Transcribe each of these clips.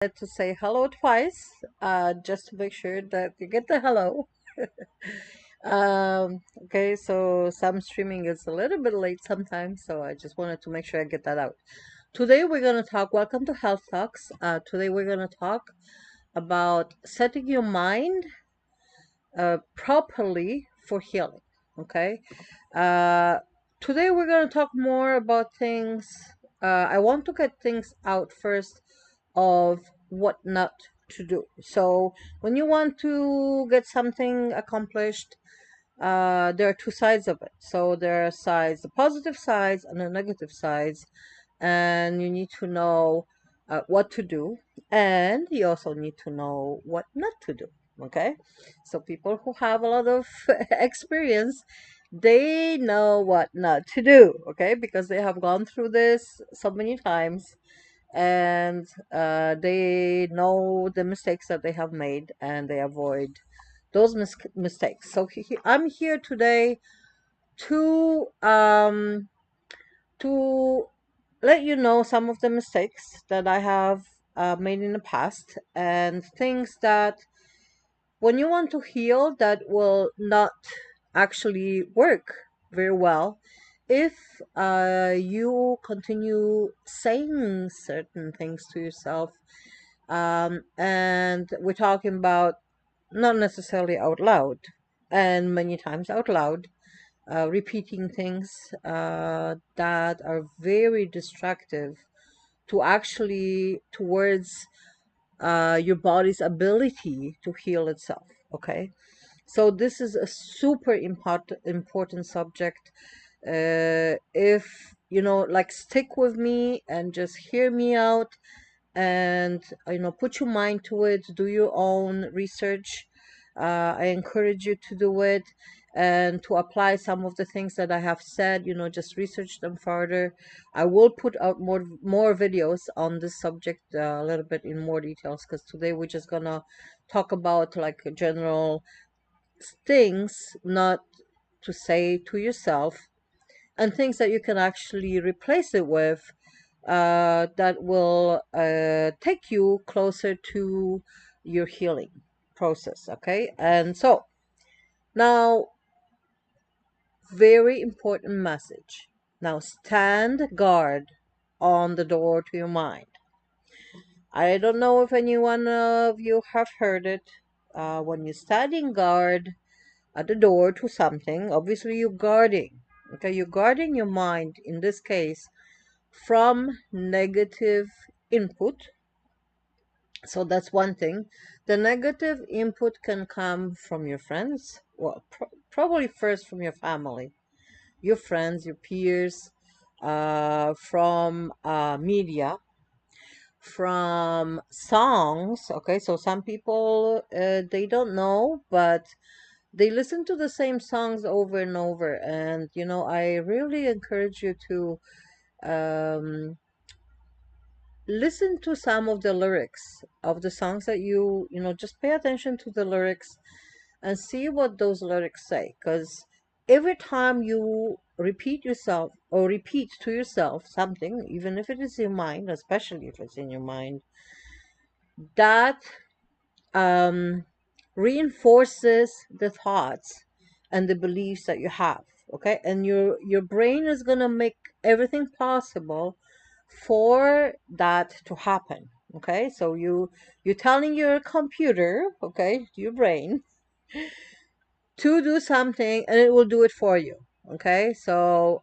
To say hello twice, just to make sure that you get the hello. Okay, so some streaming is a little bit late sometimes, so I just wanted to make sure I get that out. Today we're gonna talk. Welcome to Health Talks. Today we're gonna talk about setting your mind properly for healing. Okay. Uh, Today we're gonna talk more about things. I want to get things out first of what not to do. So when you want to get something accomplished, there are two sides of it. So there are sides, the positive sides and the negative sides, and you need to know what to do, and you also need to know what not to do. Okay, so people who have a lot of experience, they know what not to do. Okay, because they have gone through this so many times, and they know the mistakes that they have made, and they avoid those mistakes. So I'm here today to to let you know some of the mistakes that I have made in the past, and things that when you want to heal that will not actually work very well if you continue saying certain things to yourself. And we're talking about not necessarily out loud, and many times out loud, repeating things that are very destructive to actually towards your body's ability to heal itself. Okay, so this is a super important subject. If you know, like, stick with me and just hear me out, and put your mind to it, do your own research. I encourage you to do it and to apply some of the things that I have said. Just research them further. I will put out more videos on this subject, a little bit in more details, because today we're just gonna talk about like general things not to say to yourself, and things that you can actually replace it with, that will take you closer to your healing process. Okay, and so now, very important message. Now, stand guard on the door to your mind. I don't know if any one of you have heard it. When you're standing guard at the door to something, obviously you're guarding. Okay, you're guarding your mind in this case from negative input. So that's one thing. The negative input can come from your friends. Well, probably first from your family, your friends, your peers, from media, from songs. Okay, so some people, they don't know, but they listen to the same songs over and over. And I really encourage you to um, listen to some of the lyrics of the songs that just pay attention to the lyrics and see what those lyrics say, because every time you repeat yourself or repeat to yourself something, even if it is in your mind, especially if it's in your mind, that um, reinforces the thoughts and the beliefs that you have. Okay, and your brain is going to make everything possible for that to happen. Okay, so you're telling your computer, okay, your brain, to do something, and it will do it for you. Okay, so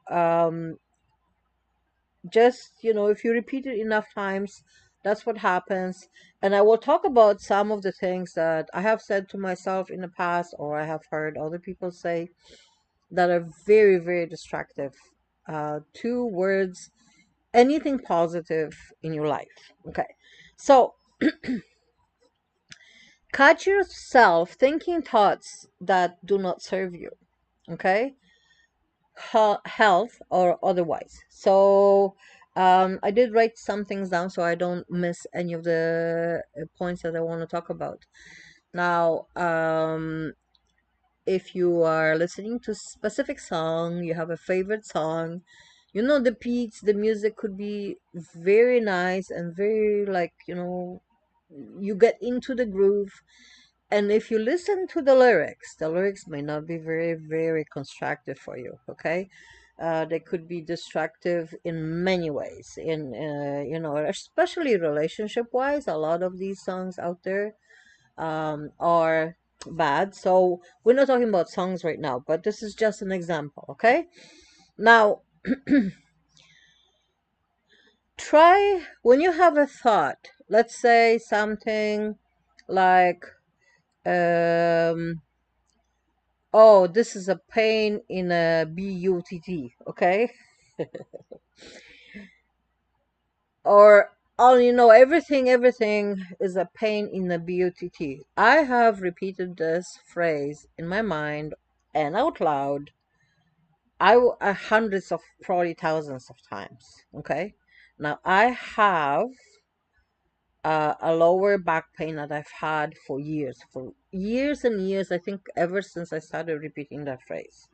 just if you repeat it enough times, that's what happens. And I will talk about some of the things that I have said to myself in the past, or I have heard other people say, that are very, very destructive towards anything positive in your life. Okay, so catch yourself thinking thoughts that do not serve you. Okay, health or otherwise. So I did write some things down so I don't miss any of the points that I want to talk about. Now, if you are listening to specific song, you have a favorite song, the beats, the music could be very nice and very, like, you get into the groove. And if you listen to the lyrics may not be very, very constructive for you, okay? They could be destructive in many ways. Especially relationship wise, a lot of these songs out there are bad. So we're not talking about songs right now, but this is just an example, okay? Now, try when you have a thought, let's say something like, um, oh, this is a pain in a butt, okay? Or, oh, everything is a pain in a butt. I have repeated this phrase in my mind and out loud, hundreds of, probably thousands of times, okay? Now, I have a lower back pain that I've had for years and years, I think ever since I started repeating that phrase.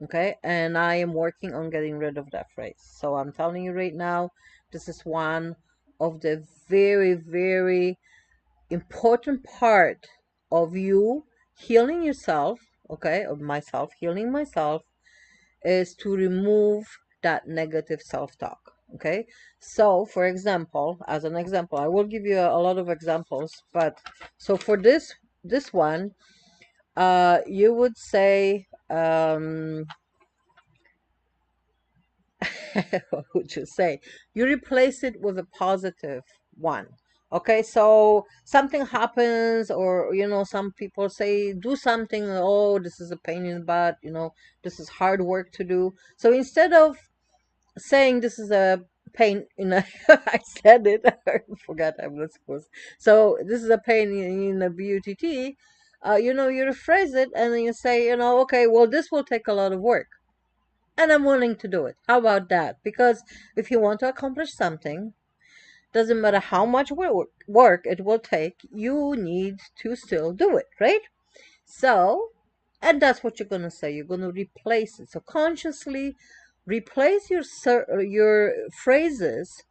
Okay, and I am working on getting rid of that phrase. So I'm telling you right now, this is one of the very, very important part of you healing yourself, okay, of myself, healing myself, is to remove that negative self-talk. Okay, so for example, as an example, I will give you a lot of examples, but so for this one, you would say, what would you say? You replace it with a positive one. Okay, so something happens, or some people say do something. Oh, this is a pain in the butt. This is hard work to do. So instead of saying this is a pain in a, I said it. I forgot I'm not supposed. So this is a pain in a butt. You rephrase it and then you say, okay, well, this will take a lot of work and I'm willing to do it. How about that? Because if you want to accomplish something, doesn't matter how much work it will take, you need to still do it, right? So, and that's what you're going to say. You're going to replace it. So consciously replace your phrases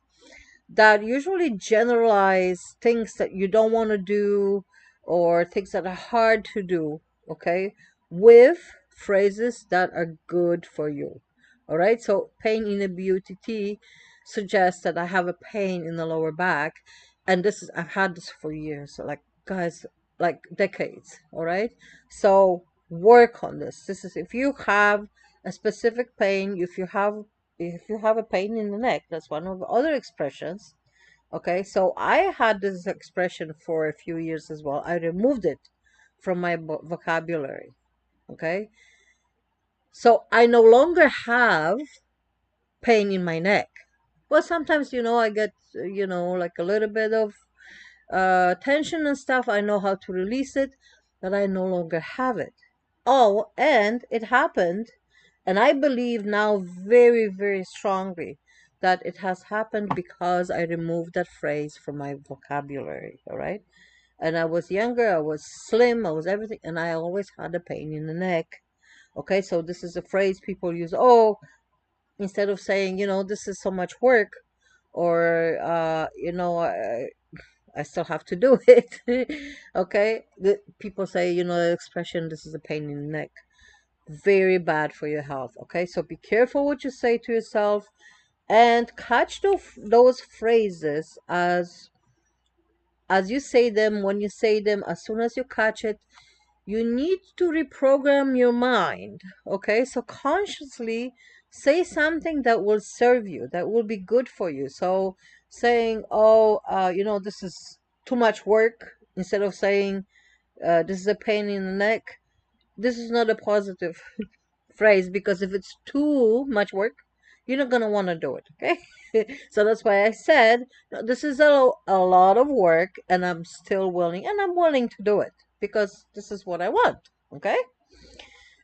that usually generalize things that you don't want to do or things that are hard to do, okay, with phrases that are good for you. All right, so pain in the butt suggests that I have a pain in the lower back, and I've had this for years, so like, guys, like decades. All right, so work on this. This is if you have a specific pain, if you have a pain in the neck, that's one of the other expressions. Okay, so I had this expression for a few years as well. I removed it from my vocabulary. Okay, so I no longer have pain in my neck. Well, sometimes, I get, like a little bit of tension and stuff. I know how to release it, but I no longer have it. Oh, and it happened. And I believe now very, very strongly that it has happened because I removed that phrase from my vocabulary. All right. And I was younger, I was slim, I was everything, and I always had a pain in the neck. Okay. So this is a phrase people use. Oh, instead of saying, this is so much work, or, I still have to do it. Okay. People say, the expression, this is a pain in the neck, very bad for your health. Okay, so be careful what you say to yourself and catch those phrases as you say them. When you say them, as soon as you catch it, you need to reprogram your mind. Okay, so consciously say something that will serve you, that will be good for you. So saying, oh, this is too much work, instead of saying, this is a pain in the neck, this is not a positive phrase, because if it's too much work, you're not going to want to do it. Okay. So that's why I said, "No, this is a lot of work and I'm still willing, and I'm willing to do it because this is what I want." Okay.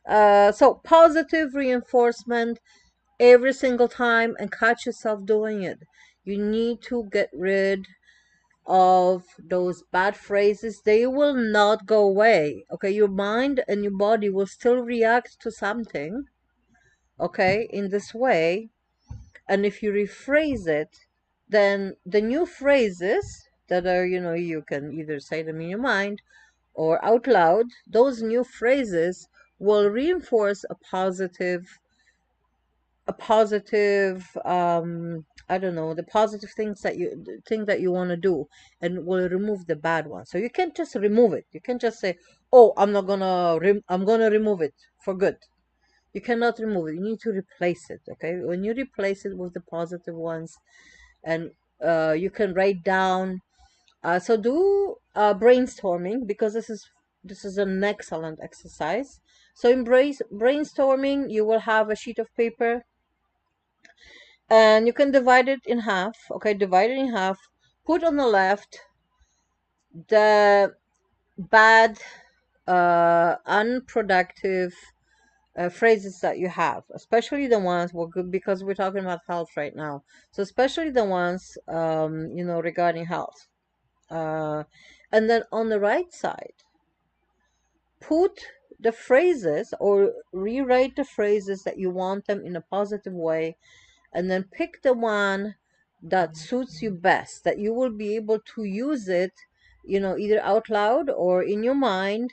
So positive reinforcement every single time, and catch yourself doing it. You need to get rid of those bad phrases. They will not go away. Okay. Your mind and your body will still react to something, okay, in this way. And if you rephrase it, then the new phrases that are, you can either say them in your mind or out loud. Those new phrases will reinforce a positive, I don't know, the positive things that you think that you want to do, and will remove the bad ones. So you can't just remove it. You can't just say, oh, I'm gonna remove it for good. You cannot remove it. You need to replace it. Okay, when you replace it with the positive ones, and you can write down. So do brainstorming, because this is an excellent exercise. So in brainstorming, you will have a sheet of paper, and you can divide it in half. Okay, divide it in half. Put on the left the bad, unproductive phrases that you have, especially the ones well, good, because we're talking about health right now. So especially the ones regarding health. Uh, and then on the right side, put the phrases, or rewrite the phrases that you want them in a positive way, and then pick the one that suits you best, that you will be able to use it, either out loud or in your mind.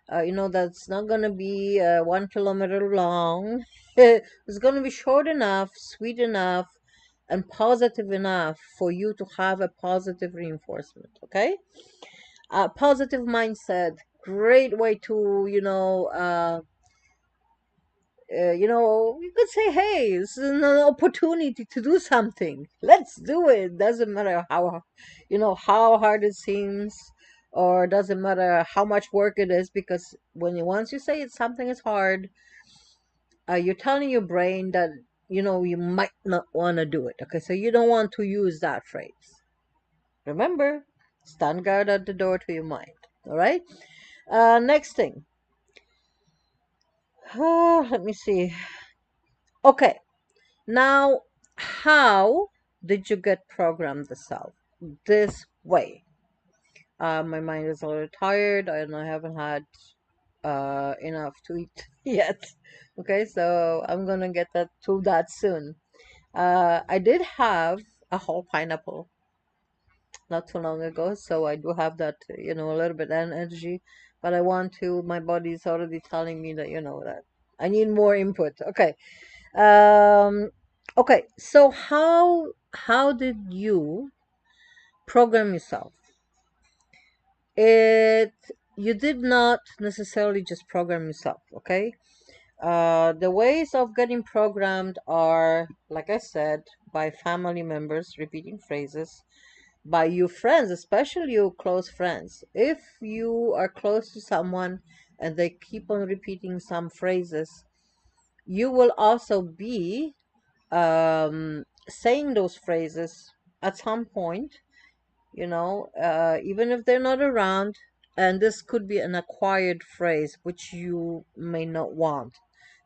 That's not going to be 1 kilometer long. It's going to be short enough, sweet enough, and positive enough for you to have a positive reinforcement. Okay, positive mindset, great way to you could say, hey, this is an opportunity to do something. Let's do it. Doesn't matter how hard it seems, or doesn't matter how much work it is, because once you say it's something is hard, you're telling your brain that, you might not want to do it. Okay, so you don't want to use that phrase. Remember, stand guard at the door to your mind. All right. Next thing. Let me see. Okay. Now, how did you get programmed this way? My mind is a little tired, and I haven't had enough to eat yet. Okay, so I'm gonna get to that soon. I did have a whole pineapple not too long ago, so I do have that, a little bit of energy, but I want to. My body's already telling me that, that I need more input. Okay. Um, okay, so how did you program yourself? It You did not necessarily just program yourself, okay? The ways of getting programmed are, like I said, by family members repeating phrases, by your friends, especially your close friends. If you are close to someone and they keep on repeating some phrases, you will also be saying those phrases at some point, even if they're not around. And this could be an acquired phrase, which you may not want,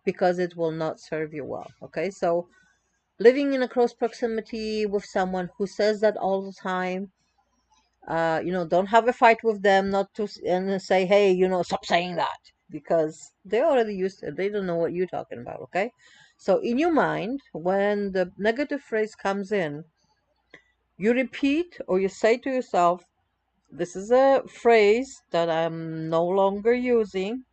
because it will not serve you well. Okay, so living in a close proximity with someone who says that all the time, don't have a fight with them, not to and say, hey, stop saying that, because they're already used to it. They don't know what you're talking about. Okay, so in your mind, when the negative phrase comes in, you repeat, or you say to yourself, this is a phrase that I'm no longer using,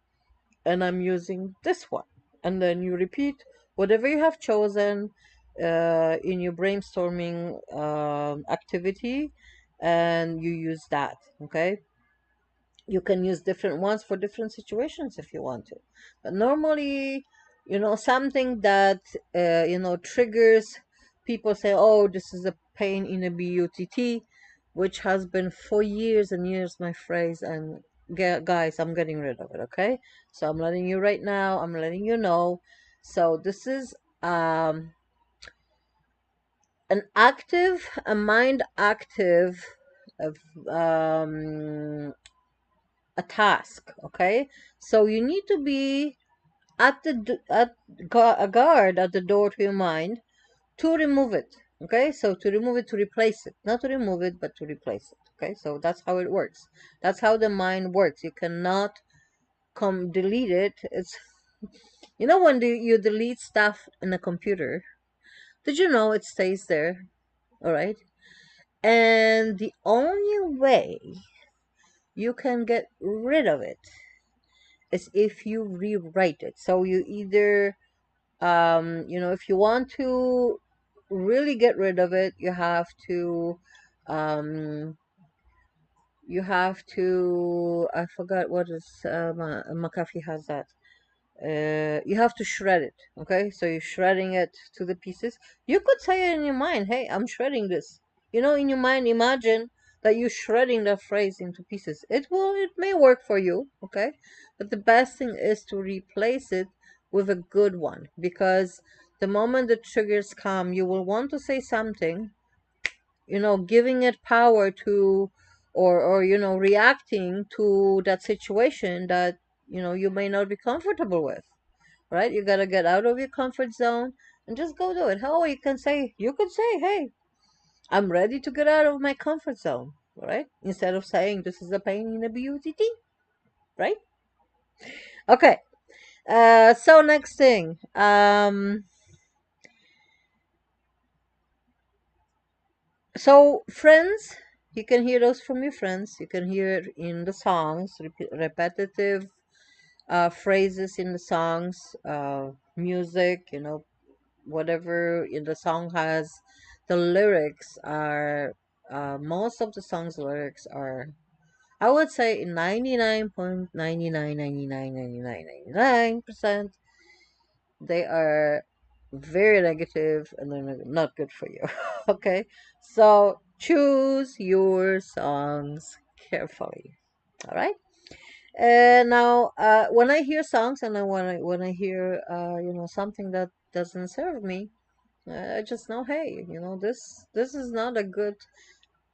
and I'm using this one. And then you repeat whatever you have chosen in your brainstorming activity, and you use that. Okay, you can use different ones for different situations if you want to, but normally, something that triggers people say, oh, this is a pain in a butt, which has been for years and years my phrase. And guys, I'm getting rid of it. Okay, so I'm letting you right now, I'm letting you know. So this is a mind active of a task. Okay, so you need to be a guard at the door to your mind to remove it. Okay, so to remove it, to replace it, not to remove it, but to replace it. Okay, so that's how it works. That's how the mind works. You cannot come delete it. It's when you delete stuff in a computer, did you know it stays there? All right, And the only way you can get rid of it is if you rewrite it. So you either, if you want to really get rid of it, um, I forgot what is, McAfee has that. You have to shred it. Okay, so you're shredding it to the pieces. You could say it in your mind, hey, I'm shredding this. In your mind, imagine that you're shredding that phrase into pieces. It may work for you. Okay, but the best thing is to replace it with a good one, because the moment the triggers come, you will want to say something, giving it power to, or reacting to that situation that you may not be comfortable with. Right? You gotta get out of your comfort zone and just go do it. How you could say, hey, I'm ready to get out of my comfort zone, right? Instead of saying this is a pain in the butt, right? Okay. So next thing, so friends, you can hear those from your friends. You can hear it in the songs, repetitive phrases in the songs, music, whatever in the song has. The lyrics are, most of the song's lyrics are, I would say, 99.99999999% they are very negative and they're not good for you. Okay, so choose your songs carefully. All right. And now, when I hear songs, and when I hear, something that doesn't serve me, I just know, hey, this is not a good.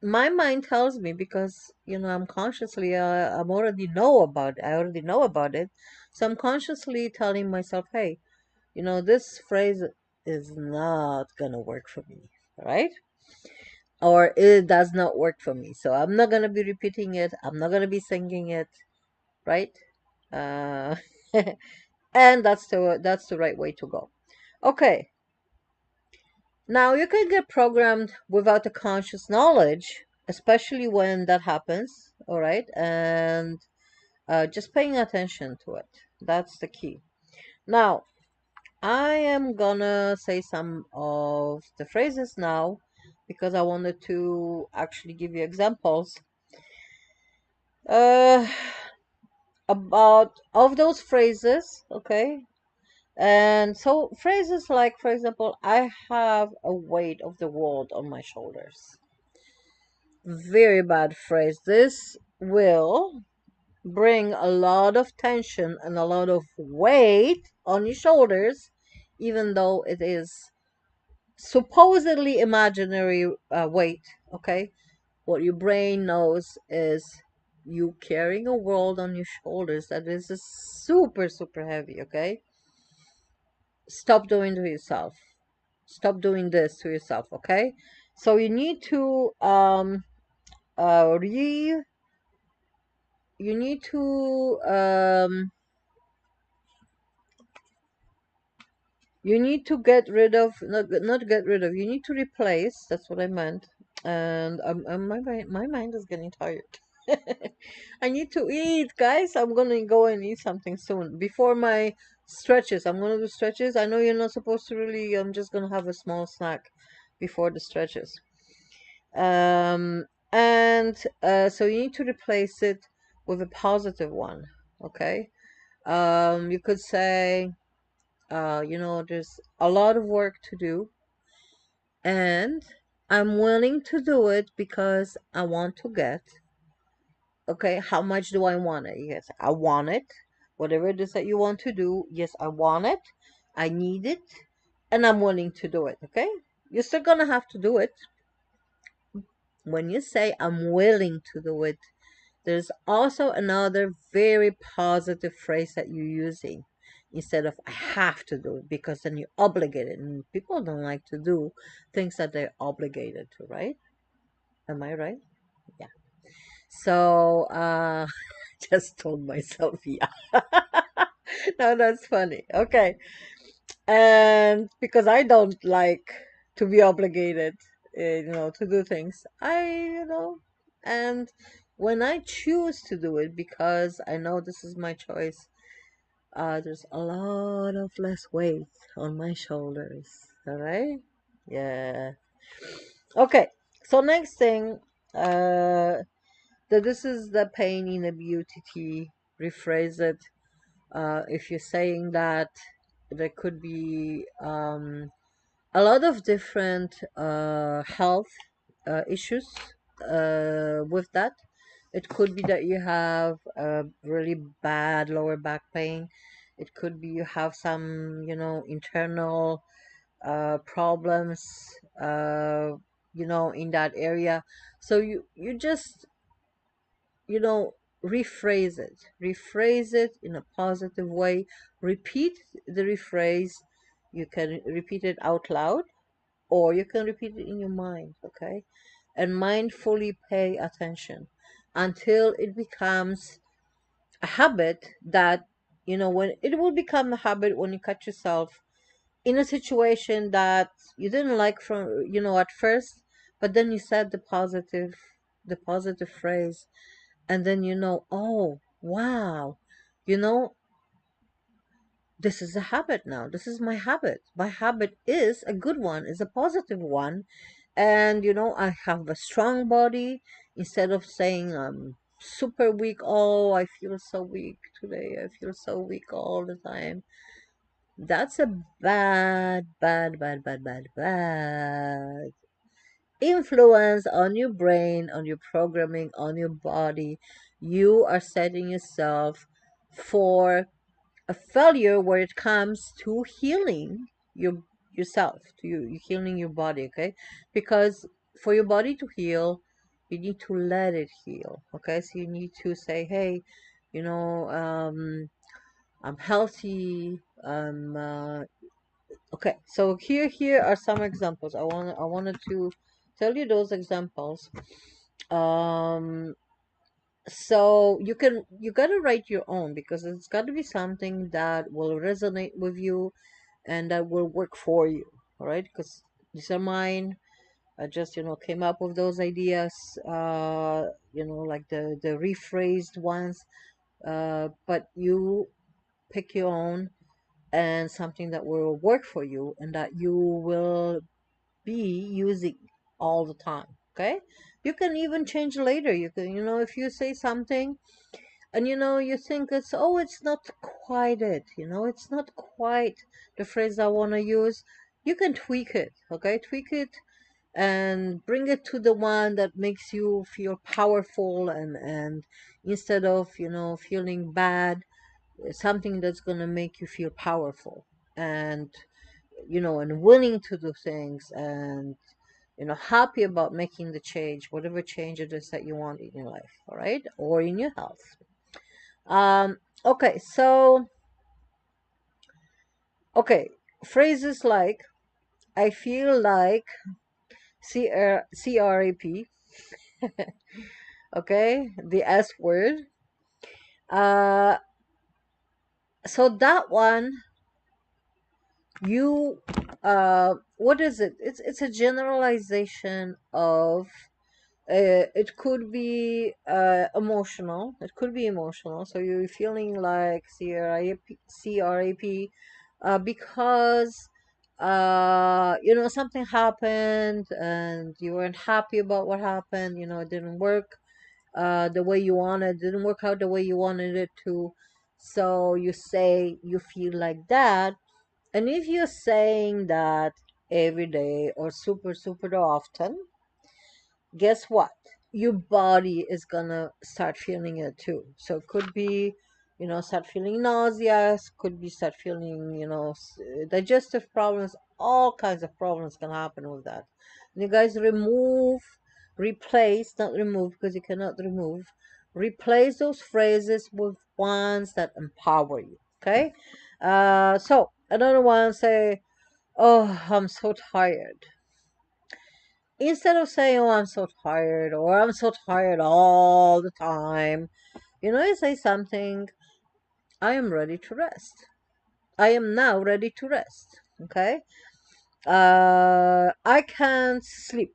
My mind tells me, because I'm consciously, I already know about it, so I'm consciously telling myself, hey, this phrase is not gonna work for me, right? Or it does not work for me, so I'm not gonna be repeating it. I'm not gonna be singing it, right? Uh, and that's the right way to go. Okay. Now, you can get programmed without a conscious knowledge, especially when that happens, all right? And just paying attention to it. That's the key. Now, I am gonna say some of the phrases now, because I wanted to actually give you examples uh, about of those phrases, okay? And so phrases like, for example, I have a weight of the world on my shoulders. Very bad phrase. This will bring a lot of tension and a lot of weight on your shoulders, even though it is supposedly imaginary weight. Okay, what your brain knows is you carrying a world on your shoulders that is super super heavy. Okay, stop doing to yourself. Stop doing this to yourself. Okay, so you need to re you need to get rid of, not get rid of, you need to replace, that's what I meant. And my mind is getting tired. I need to eat, guys. I'm gonna go and eat something soon before my stretches. I'm gonna do stretches. I know you're not supposed to really. I'm just gonna have a small snack before the stretches. um and so you need to replace it with a positive one. Okay. You could say, there's a lot of work to do, and I'm willing to do it because I want to get. Okay, how much do I want it? Yes, I want it. Whatever it is that you want to do, yes, I want it. I need it, and I'm willing to do it. Okay, you're still gonna have to do it. When you say I'm willing to do it, there's also another very positive phrase that you're using, instead of I have to do it, because then you're obligated, and people don't like to do things that they're obligated to, right? Am I right? Yeah. So, just told myself, yeah. No, that's funny. Okay. And because I don't like to be obligated, to do things. And when I choose to do it because I know this is my choice, there's a lot of less weight on my shoulders. All right? Yeah. Okay. So next thing, this is the pain in a beauty. Rephrase it. If you're saying that, there could be a lot of different health issues with that. It could be that you have really bad lower back pain. It could be you have some, internal problems, uh, in that area. So you just, you know, rephrase it in a positive way. Repeat the rephrase. You can repeat it out loud or you can repeat it in your mind, okay? And mindfully pay attention until it becomes a habit that, when it will become a habit when you catch yourself in a situation that you didn't like from, at first, but then you said the positive phrase, and then oh, wow, you know, this is a habit now. This is my habit. My habit is a good one, is a positive one. And, I have a strong body. Instead of saying I'm super weak, oh, I feel so weak today. I feel so weak all the time. That's a bad, bad, bad, bad, bad, bad influence on your brain, on your programming, on your body. You are setting yourself for a failure where it comes to healing your yourself, to you healing your body, okay? Because for your body to heal, you need to let it heal, okay? So you need to say, hey, I'm healthy. Okay. So here are some examples. I wanted to tell you those examples. Um, so you gotta write your own because it's got to be something that will resonate with you and that will work for you. All right, because these are mine. I just came up with those ideas. Like the rephrased ones. But you pick your own and something that will work for you and that you will be using all the time. Okay, you can even change later. You can, if you say something and you think it's not quite it, it's not quite the phrase I want to use, you can tweak it. Okay, tweak it and bring it to the one that makes you feel powerful, and instead of feeling bad, something that's going to make you feel powerful and and willing to do things, and happy about making the change, whatever change it is that you want in your life, all right, or in your health. Okay, so okay, phrases like I feel like CRAP, okay, the S word. Uh, so that one, you, what is it? It's a generalization of. It could be emotional. It could be emotional. So you're feeling like CRAP, because something happened and you weren't happy about what happened. It didn't work the way you wanted. It didn't work out the way you wanted it to. So you say you feel like that. And if you're saying that every day or super super often, guess what? Your body is gonna start feeling it too. So it could be, start feeling nauseous, could be start feeling, digestive problems, all kinds of problems can happen with that. And you guys replace, not remove because you cannot remove, replace those phrases with ones that empower you. Okay? So another one say, oh, I'm so tired. Instead of saying, oh, I'm so tired, or I'm so tired all the time, you say something, I am ready to rest. I am now ready to rest. Okay? I can't sleep.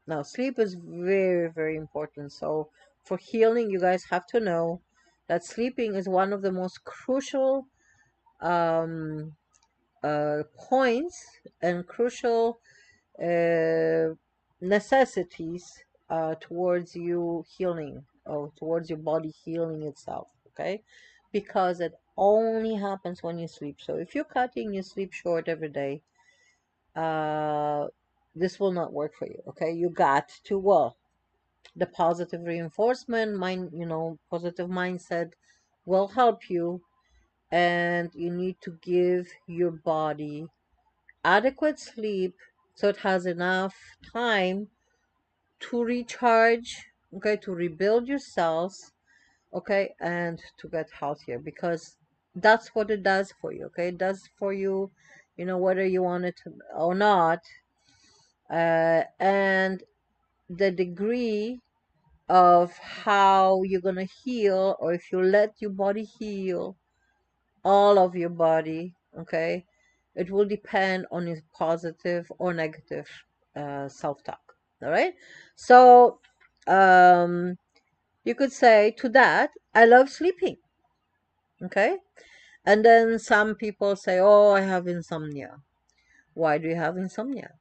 Now, sleep is very, very important. So, for healing, you guys have to know that sleeping is one of the most crucial um, points and crucial uh, necessities towards you healing or towards your body healing itself. Okay, because it only happens when you sleep. So, if you're cutting your sleep short every day, uh, this will not work for you. Okay, you got to, well, the positive reinforcement mind, positive mindset will help you, and you need to give your body adequate sleep so it has enough time to recharge, okay, to rebuild your cells, okay, and to get healthier, because that's what it does for you. Okay, it does for you, whether you want it or not. And the degree of how you're going to heal, or if you let your body heal, all of your body, okay, it will depend on your positive or negative self-talk. All right. So um you could say to that, I love sleeping. Okay. And then some people say, oh, I have insomnia. Why do you have insomnia?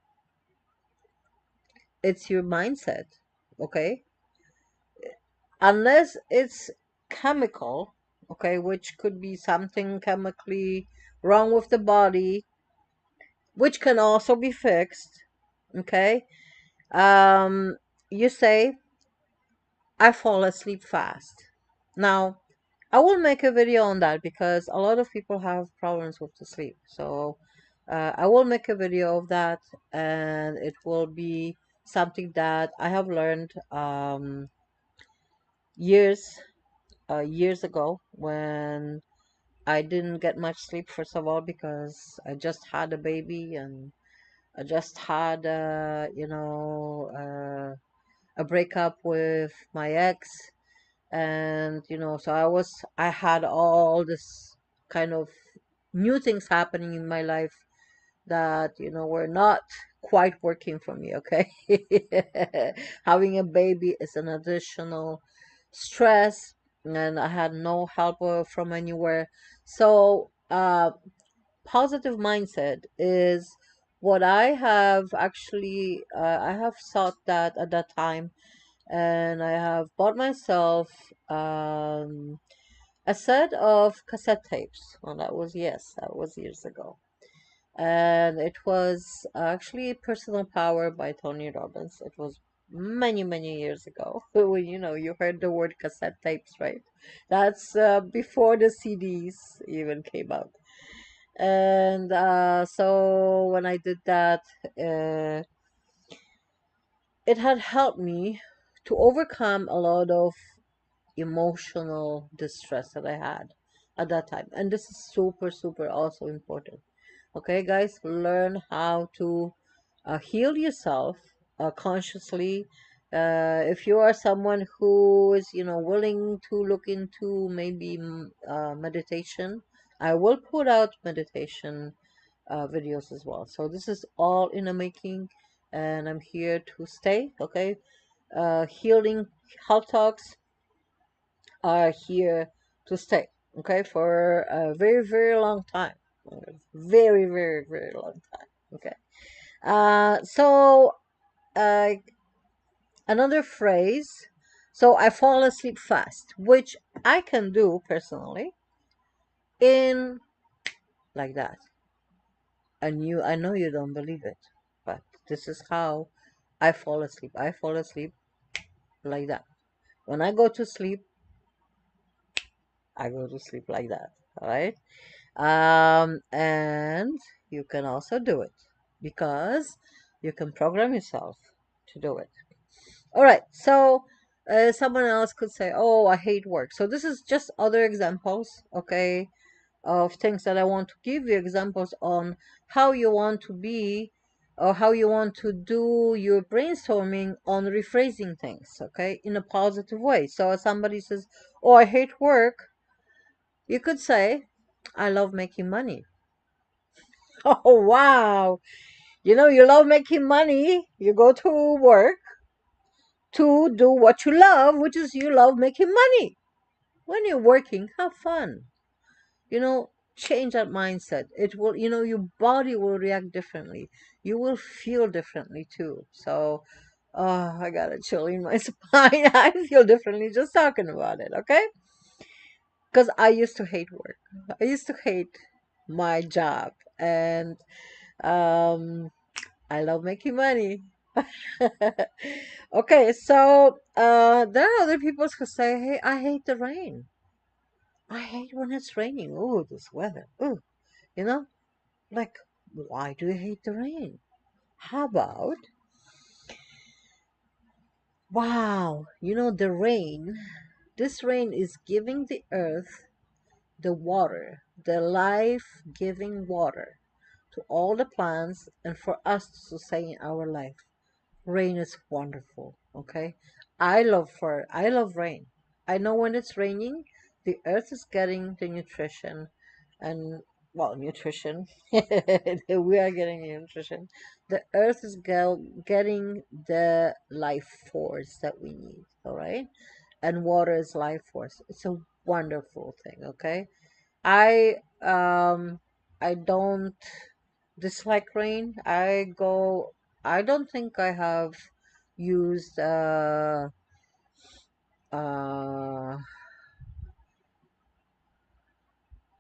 It's your mindset. Okay, unless it's chemical, okay, which could be something chemically wrong with the body, which can also be fixed. Okay, um, you say, I fall asleep fast. Now, I will make a video on that because a lot of people have problems with the sleep. So, I will make a video of that, and it will be something that I have learned years years ago when I didn't get much sleep, first of all, because I just had a baby, and I just had, a breakup with my ex. And, so I had all this kind of new things happening in my life that, were not quite working for me. Okay. Having a baby is an additional stress, and I had no help from anywhere. So, positive mindset is what I have actually, I have sought that at that time, and I have bought myself a set of cassette tapes. Well, yes, that was years ago. And it was actually Personal Power by Tony Robbins. It was many, many years ago. When you heard the word cassette tapes, right? That's before the CDs even came out. And so when I did that, uh, it had helped me to overcome a lot of emotional distress that I had at that time. And this is super, super also important. Okay, guys, learn how to heal yourself consciously. If you are someone who is, willing to look into maybe meditation, I will put out meditation videos as well. So this is all in the making, and I'm here to stay. Okay, healing health talks are here to stay. Okay, for a very, very long time. Very, very, very long time. Okay. So uh, another phrase. So I fall asleep fast, which I can do personally in like that. I know you don't believe it, but this is how I fall asleep. I fall asleep like that. When I go to sleep, I go to sleep like that. All right. And you can also do it because you can program yourself to do it. All right. So someone else could say, "Oh, I hate work." So this is just other examples, okay, of things that I want to give you examples on how you want to be, or how you want to do your brainstorming on rephrasing things, okay, in a positive way. So if somebody says, "Oh, I hate work," you could say, "I love making money." Oh, wow. You love making money. You go to work. to do what you love, which is you love making money. When you're working, have fun. You know, change that mindset. It will, your body will react differently. You will feel differently too. So, I got a chill in my spine. I feel differently just talking about it, okay? Because I used to hate work. I used to hate my job. And um, I love making money. Okay, so there are other people who say, "Hey, I hate the rain. I hate when it's raining. Oh, this weather. Oh, you know, like, why do you hate the rain? How about, wow, the rain? This rain is giving the earth the water, the life-giving water to all the plants and for us to sustain our life. Rain is wonderful, okay? I love rain. I know when it's raining, the earth is getting the nutrition and well, nutrition. We are getting the nutrition. The earth is getting the life force that we need, all right? And water is life force. It's a wonderful thing, okay? I um I don't dislike rain. I don't think I have used uh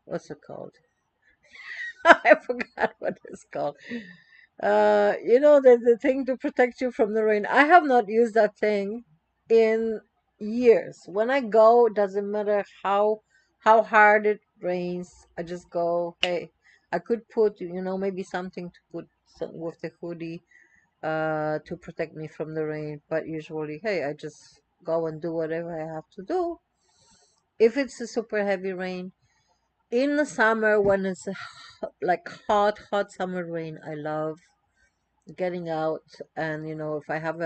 what's it called? I forgot what it's called. The thing to protect you from the rain. I have not used that thing in years. When I go, it doesn't matter how hard it rains. I just go, hey, I could put, maybe something to put with the hoodie to protect me from the rain. But usually, hey, I just go and do whatever I have to do. If it's a super heavy rain, in the summer when it's like hot summer rain, I love getting out and if I have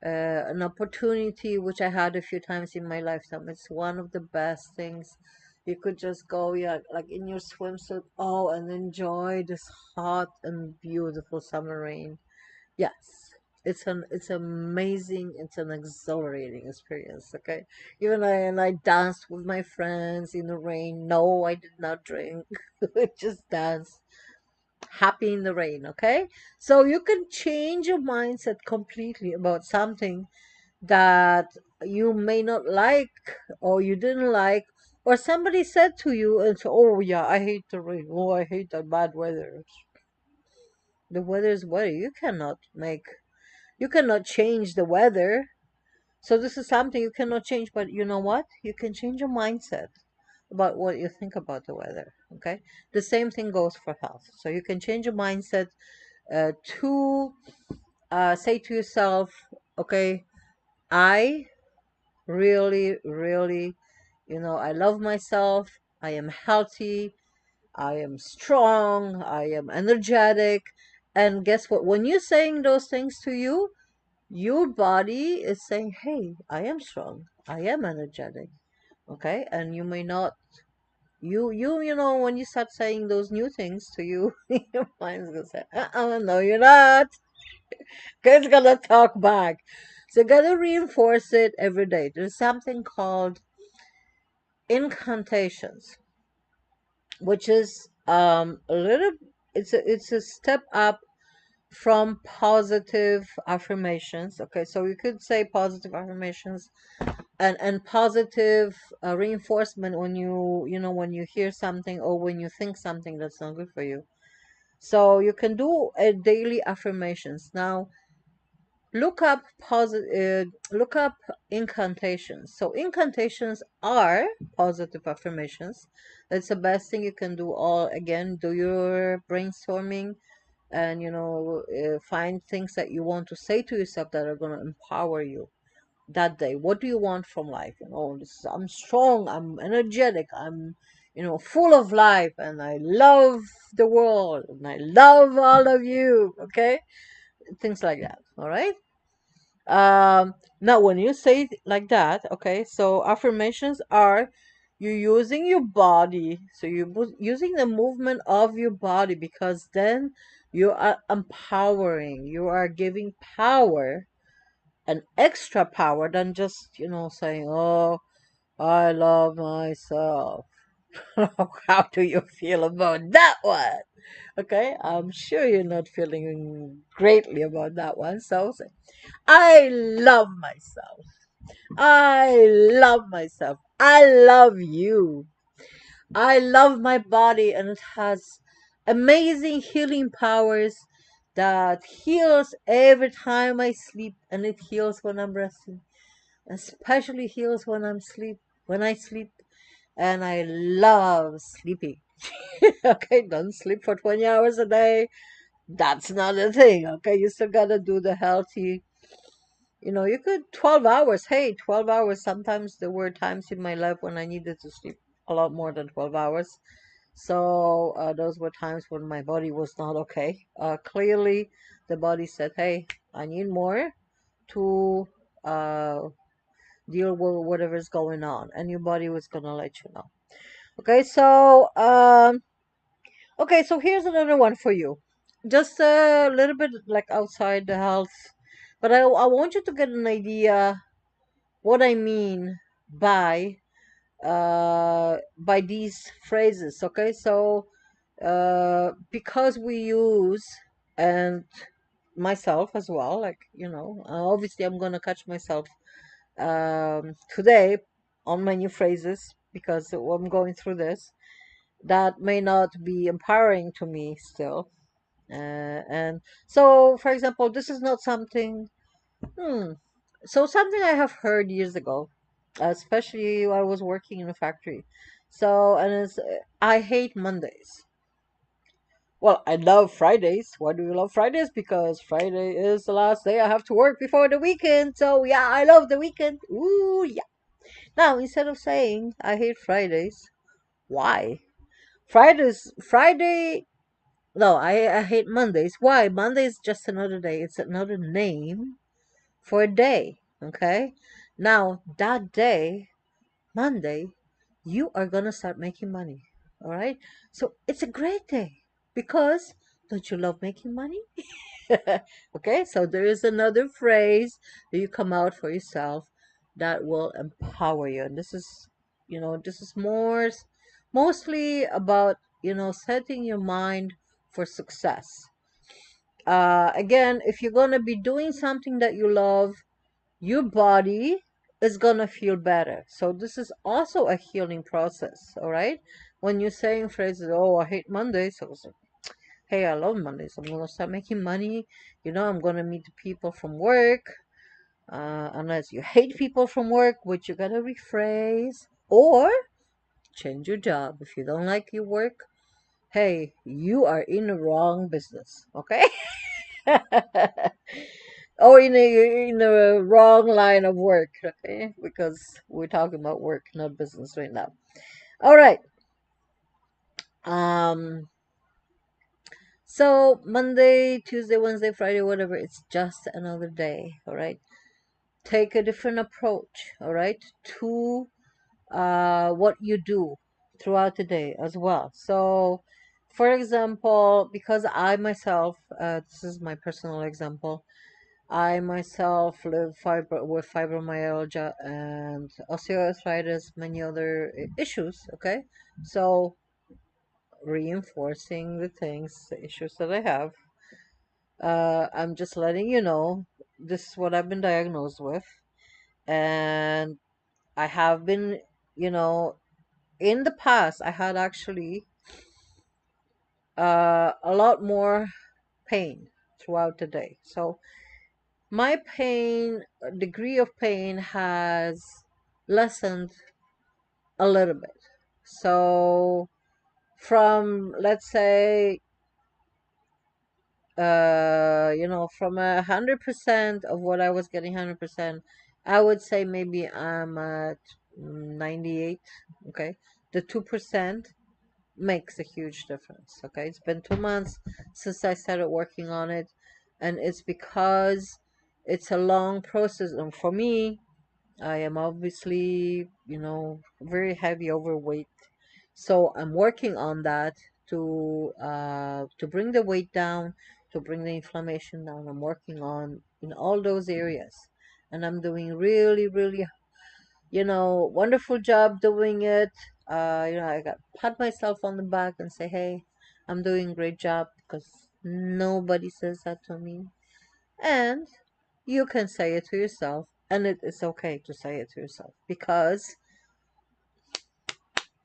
an opportunity, which I had a few times in my lifetime, it's one of the best things. You could just go, yeah, like in your swimsuit, oh, and enjoy this hot and beautiful summer rain. Yes, it's amazing. It's an exhilarating experience. Okay, even I danced with my friends in the rain. No, I did not drink. Just dance, happy in the rain. Okay, so you can change your mindset completely about something that you may not like or you didn't like. Or somebody said to you, and so, oh yeah, I hate the rain. Oh, I hate the bad weather. The weather is weather. You cannot change the weather. So this is something you cannot change, but you know what? You can change your mindset about what you think about the weather. Okay. The same thing goes for health. So you can change your mindset to say to yourself, okay, I really, really, I love myself. I am healthy. I am strong. I am energetic. And guess what? When you're saying those things to you, your body is saying, hey, I am strong, I am energetic. Okay, and you may not, when you start saying those new things to you, your mind's gonna say, no, you're not. It's gonna talk back. So you gotta reinforce it every day. There's something called incantations, which is a little, it's a step up from positive affirmations. Okay, so you could say positive affirmations and positive reinforcement when when you hear something or when you think something that's not good for you. So you can do a daily affirmations. Now look up incantations. So incantations are positive affirmations. That's the best thing you can do. All again, do your brainstorming and find things that you want to say to yourself that are going to empower you that day. What do you want from life? I'm strong, I'm energetic, I'm full of life, and I love the world, and I love all of you. Okay, things like that. All right. Now when you say it like that, okay, so affirmations are you using your body, so you using the movement of your body, because then you are empowering, you are giving power an extra power than just, saying, "Oh, I love myself." How do you feel about that one? Okay, I'm sure you're not feeling greatly about that one. So say, I love myself. I love myself. I love you. I love my body, and it has amazing healing powers that heals every time I sleep, and it heals when I'm resting, especially heals when I sleep, and I love sleeping. Okay, don't sleep for 20 hours a day. That's not a thing. Okay, you still gotta do the healthy. You could 12 hours. Hey, 12 hours. Sometimes there were times in my life when I needed to sleep a lot more than 12 hours. So those were times when my body was not okay. Clearly, the body said, "Hey, I need more to uh, deal with whatever's going on," and your body was gonna let you know. Okay, so here's another one for you. Just a little bit like outside the health, but I want you to get an idea what I mean by these phrases. Okay, so because we use, and myself as well, like, obviously I'm gonna catch myself today on my new phrases because I'm going through this that may not be empowering to me still. And so, for example, this is not something, hmm, so something I have heard years ago, especially while I was working in a factory. So, and it's, I hate Mondays. Well, I love Fridays. Why do you love Fridays? Because Friday is the last day I have to work before the weekend. So, yeah, I love the weekend. Ooh, yeah. Now, instead of saying I hate Fridays, why? Friday, no, I hate Mondays. Why? Monday is just another day. It's another name for a day. Okay? Now, that day, Monday, you are going to start making money. All right? So, it's a great day because don't you love making money? Okay, so there is another phrase that you come out for yourself that will empower you. And this is mostly about, setting your mind for success. Again, if you're going to be doing something that you love, your body is going to feel better. So this is also a healing process, all right? When you're saying phrases, "Oh, I hate Mondays," so "Hey, I love Mondays. I'm gonna start making money. I'm gonna meet the people from work. Unless you hate people from work, which you gotta rephrase or change your job. If you don't like your work, hey, you are in the wrong business. Okay, or in the wrong line of work. Okay, because we're talking about work, not business right now. All right. Um. So Monday, Tuesday, Wednesday, Friday, whatever. It's just another day. All right, take a different approach, all right, to what you do throughout the day as well. So, for example, because I myself, this is my personal example, I myself live with fibromyalgia and osteoarthritis, many other issues. Okay, so reinforcing the issues that I have. I'm just letting you know this is what I've been diagnosed with, and I have been, you know, in the past, I had actually a lot more pain throughout the day. So my degree of pain has lessened a little bit. So from, let's say, from 100% of what I was getting 100%, I would say maybe I'm at 98. Okay. The 2% makes a huge difference. Okay, it's been 2 months since I started working on it, and it's because it's a long process. And for me, I am obviously, very heavy overweight, so I'm working on that to bring the weight down, to bring the inflammation down. I'm working on in all those areas, and I'm doing really, really, wonderful job doing it. I got pat myself on the back and say, hey, I'm doing a great job, because nobody says that to me. And you can say it to yourself, and it is okay to say it to yourself, because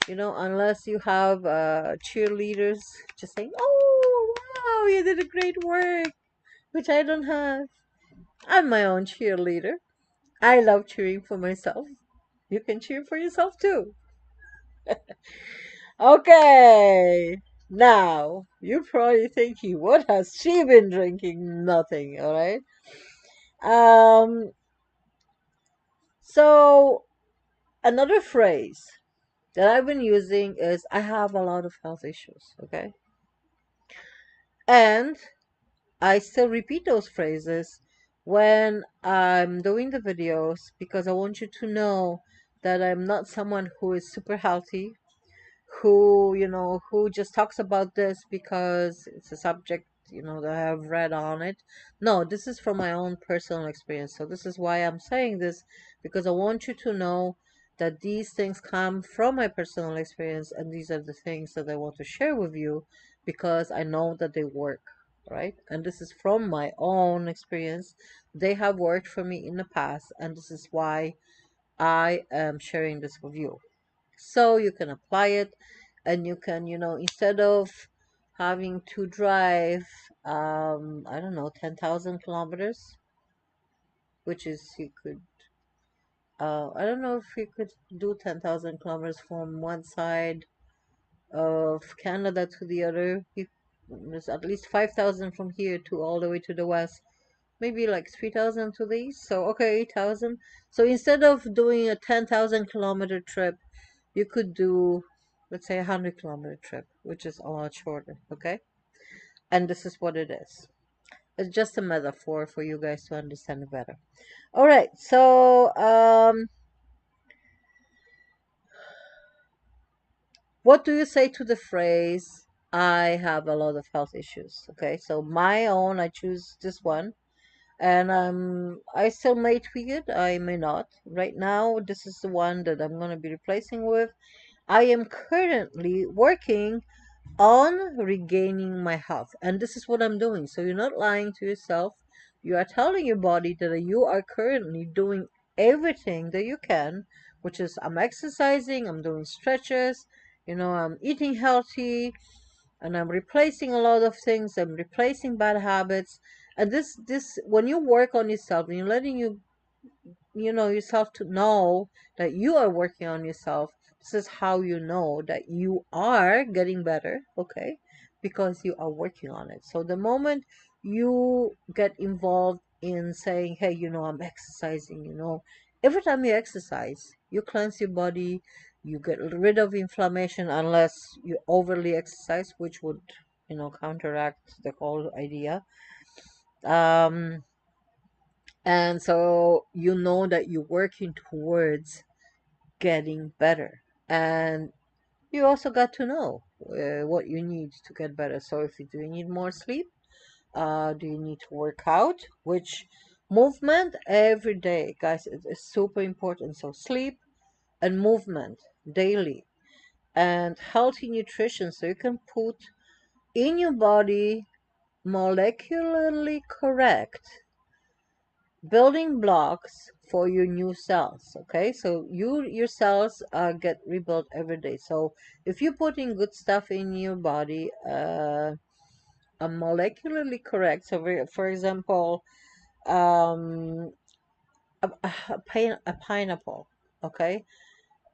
unless you have cheerleaders just saying, oh, wow, you did a great work, which I don't have. I'm my own cheerleader. I love cheering for myself. You can cheer for yourself too. Okay. Now, you're probably thinking, what has she been drinking? Nothing, all right? Um, so another phrase that I've been using is I have a lot of health issues, okay? And I still repeat those phrases when I'm doing the videos, because I want you to know that I'm not someone who is super healthy, who just talks about this because it's a subject, that I have read on it. No, this is from my own personal experience. So this is why I'm saying this, because I want you to know that these things come from my personal experience, and these are the things that I want to share with you, because I know that they work, right? And this is from my own experience. They have worked for me in the past, and this is why I am sharing this with you, so you can apply it, and you can, instead of having to drive, I don't know, 10,000 kilometers, which is, you could, I don't know if you could do 10,000 kilometers from one side of Canada to the other. There's at least 5,000 from here to all the way to the west, maybe like 3,000 to the east. So, okay, 8,000. So instead of doing a 10,000-kilometer trip, you could do, let's say, a 100-kilometer trip, which is a lot shorter, okay? And this is what it is. It's just a metaphor for you guys to understand it better. All right, so what do you say to the phrase, I have a lot of health issues? Okay, so my own, I choose this one, and I still may tweak it, I may not. Right now, this is the one that I'm going to be replacing with. I am currently working on regaining my health. And this is what I'm doing. So you're not lying to yourself. You are telling your body that you are currently doing everything that you can, which is I'm exercising, I'm doing stretches, I'm eating healthy, and I'm replacing a lot of things. I'm replacing bad habits. And this when you work on yourself, and you're letting yourself to know that you are working on yourself, this is how you know that you are getting better, okay? Because you are working on it. So the moment you get involved in saying, hey, I'm exercising, every time you exercise, you cleanse your body, you get rid of inflammation, unless you overly exercise, which would, counteract the whole idea. um and so you know that you're working towards getting better. And you also got to know what you need to get better. So if you do you need more sleep, do you need to work out, which movement every day, guys, is super important. So sleep and movement daily, and healthy nutrition, so you can put in your body molecularly correct building blocks for your new cells. Okay, so your cells get rebuilt every day. So if you're putting good stuff in your body, molecularly correct, so for example, um a pineapple, okay,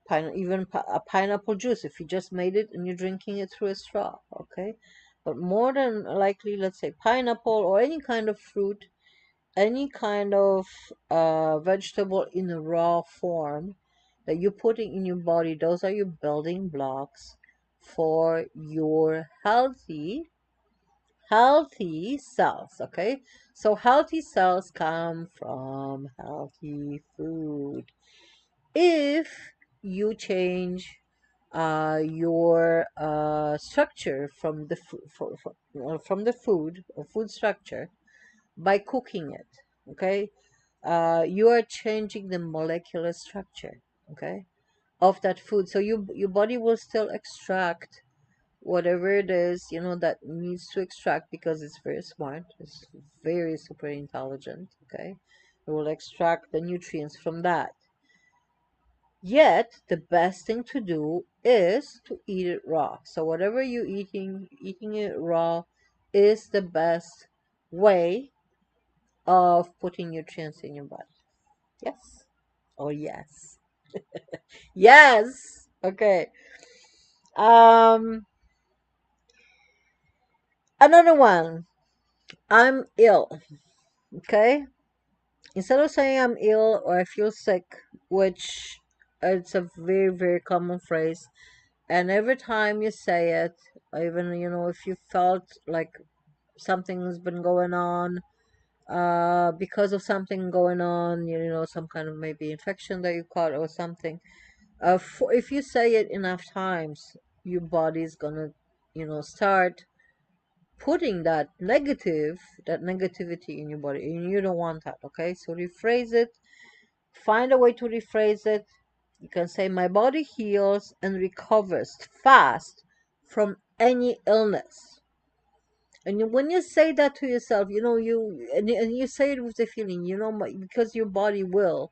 a pineapple juice, if you just made it and you're drinking it through a straw, okay. But more than likely, let's say pineapple or any kind of fruit, any kind of vegetable in a raw form that you're putting in your body, those are your building blocks for your healthy cells, okay? So healthy cells come from healthy food. If you change your structure from the from the food structure by cooking it, okay? you are changing the molecular structure, okay, of that food. So your body will still extract whatever it is, that needs to extract, because it's very smart. It's very super intelligent, okay? It will extract the nutrients from that. Yet, the best thing to do is to eat it raw. So whatever you're eating it raw is the best way of putting nutrients in your body. Yes. Oh, yes. Yes. Okay. Um, Another one. I'm ill. Okay. Instead of saying I'm ill or I feel sick, which it's a very, very common phrase, and every time you say it, even, if you felt like something's been going on, because of something going on, some kind of maybe infection that you caught or something, if you say it enough times, your body's gonna, start putting that negativity in your body, and you don't want that. Okay, so rephrase it. Find a way to rephrase it. You can say, my body heals and recovers fast from any illness. And when you say that to yourself, and you say it with the feeling, because your body will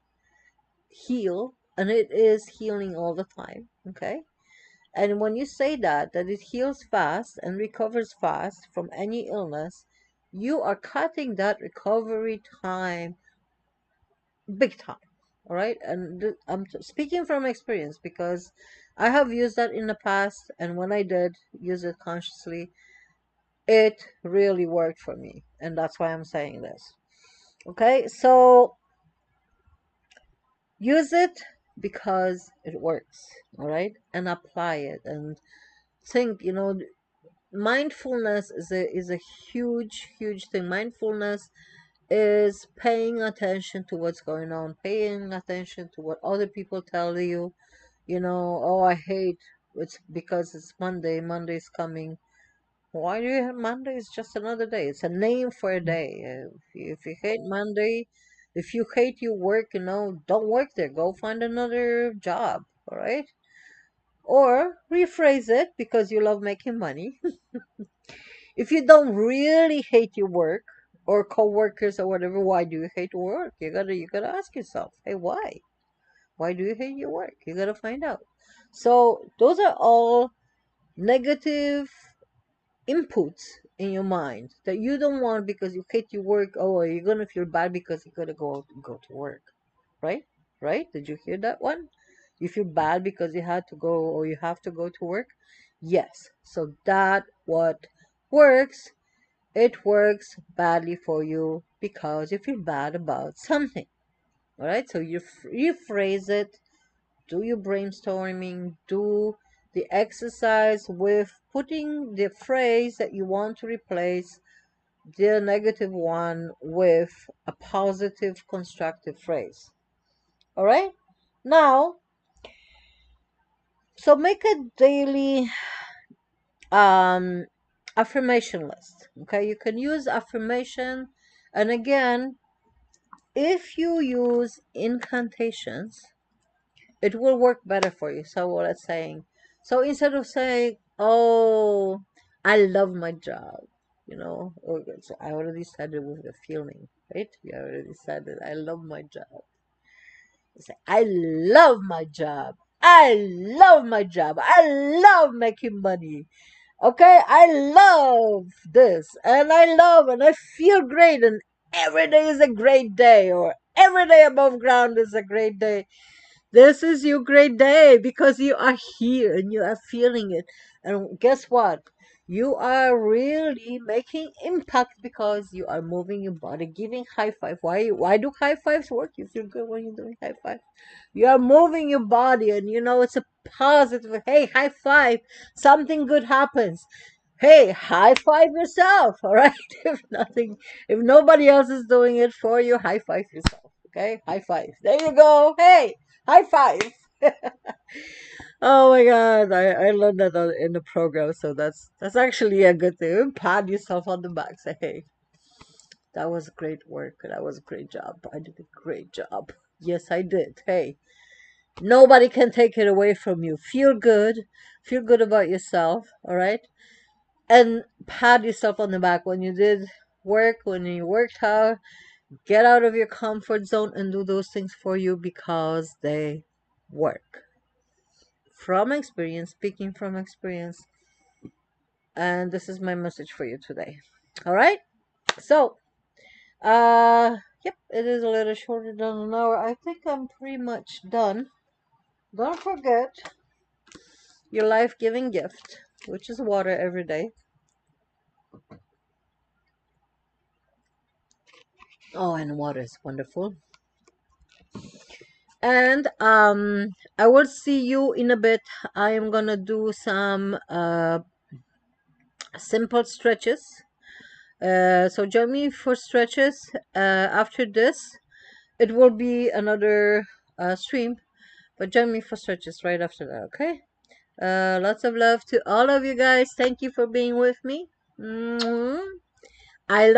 heal, and it is healing all the time. Okay. And when you say that it heals fast and recovers fast from any illness, you are cutting that recovery time big time. All right. And I'm speaking from experience, because I have used that in the past. And when I did use it consciously, it really worked for me. And that's why I'm saying this. Okay. So use it because it works. All right. And apply it and think, mindfulness is a huge thing. Mindfulness is paying attention to what's going on, paying attention to what other people tell you. Oh, I hate, it's because it's Monday. Monday's coming. Why do you have Monday? Is just another day. It's a name for a day. If you hate Monday, if you hate your work, don't work there. Go find another job. All right. Or rephrase it, because you love making money. If you don't really hate your work or coworkers or whatever, why do you hate work? You gotta ask yourself, hey, why? Why do you hate your work? You gotta find out. So those are all negative inputs in your mind that you don't want, because you hate your work. Oh, you're gonna feel bad because you gotta go to work, right? Right? Did you hear that one? You feel bad because you had to go, or you have to go to work. Yes. So that what works. It works badly for you because you feel bad about something. All right. So you phrase it. Do your brainstorming. Do the exercise with putting the phrase that you want to replace the negative one with a positive, constructive phrase. All right. Now, so make a daily um affirmation list. Okay. You can use affirmation, and again, if you use incantations, it will work better for you. So what I'm saying, so instead of saying, "Oh, I love my job," so I already said it with the feeling, right? You already said it. I love my job. You say, "I love my job. I love my job. I love making money. Okay, I love this, and I feel great, and every day is a great day, or every day above ground is a great day. This is your great day because you are here and you are feeling it. And guess what? You are really making impact because you are moving your body, giving high five. Why do high fives work? You feel good when you're doing high five. You are moving your body, and it's a positive. Hey, high five. Something good happens. Hey, high five yourself, all right? If nobody else is doing it for you, high five yourself. Okay, high five. There you go. Hey, high five. Oh my God, I learned that in the program, so that's actually a good thing. Pat yourself on the back. Say, hey, That was great work. That was a great job. I did a great job. Yes, I did. Hey, nobody can take it away from you. Feel good. Feel good about yourself. All right. And pat yourself on the back when you did work, when you worked hard. Get out of your comfort zone and do those things for you because they work. From experience, speaking from experience. And this is my message for you today. All right. So, yep, it is a little shorter than an hour. I think I'm pretty much done. Don't forget your life-giving gift, which is water every day. Oh, and water is wonderful. And I will see you in a bit. I am gonna do some simple stretches. So join me for stretches. After this, it will be another stream, but join me for stretches right after that. Okay. Lots of love to all of you guys. Thank you for being with me. I love